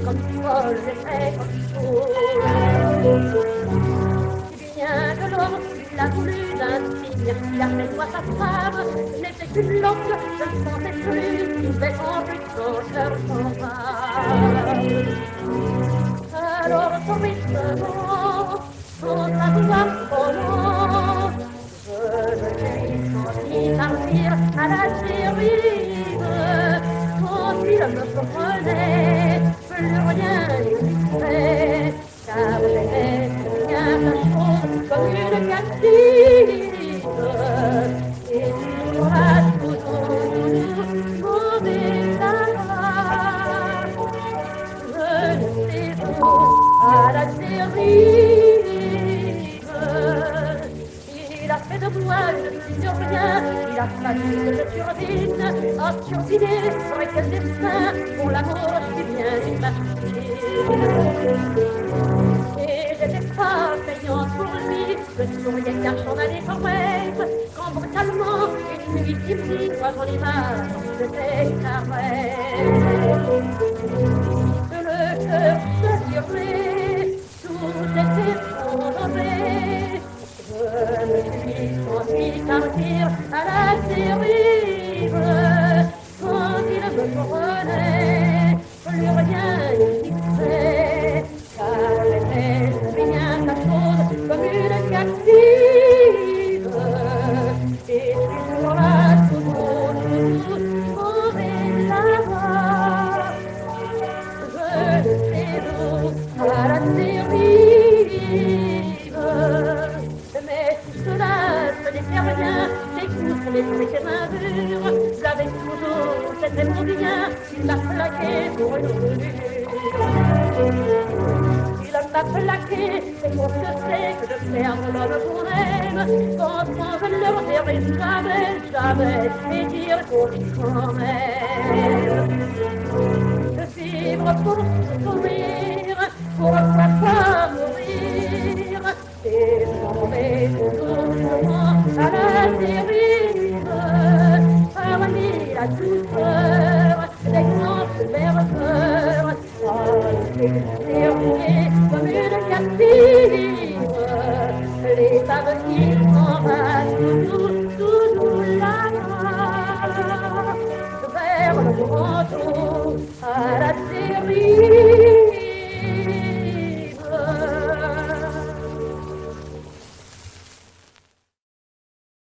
comme folle, j'étais comme si bien que l'homme il a voulu d'un signe, il a fait moi sa femme, je n'étais qu'une loque, je ne sentais plus, il fait en plus son cœur s'en va. Alors tristement, sans savoir comment, je lui sentis partir à la dérive. Quand il me prenait, plus rien n'existait, car j'étais bien la chose comme une captive. Et toujours à toujours, mauvais là. Je ne sais où, à la dérive. Il a fait de moi une fille de rien, il a fallu que je turbine, oh turbiné, sur quel destin, pour l'amour si bien imaginé. Et j'étais pas payante pour lui, je souriais car j'en allais en rêve, quand brutalement, une nuit timide, moi j'en image, je déclarais. Le cœur se tirait, tout était fondé. Je me suis senti partir à la dérive. Quand il me prenait, plus rien n'existait, car j'étais bien la chose comme une captive. Et toujours là, toujours, mauvais là-bas. Je ne sais où, à la dérive. Mais tout cela, ce n'était rien. J'écoute les bruits des mains dures. J'avais toujours, c'était mon bien. Il m'a plaqué pour une rue. Il m'a plaqué, c'est pour ce que c'est que de perdre l'homme qu'on aime. Quand je ne le reverrai jamais, jamais, et dire qu'on vit quand même. Vivre pour sourire, pourquoi pas mourir, et tomber toujours à la dérive, parmi la douceur des grands verteurs, déroulés comme une captive, les femmes qui s'en vont toujours là-bas, vers le grand eau, à la dérive.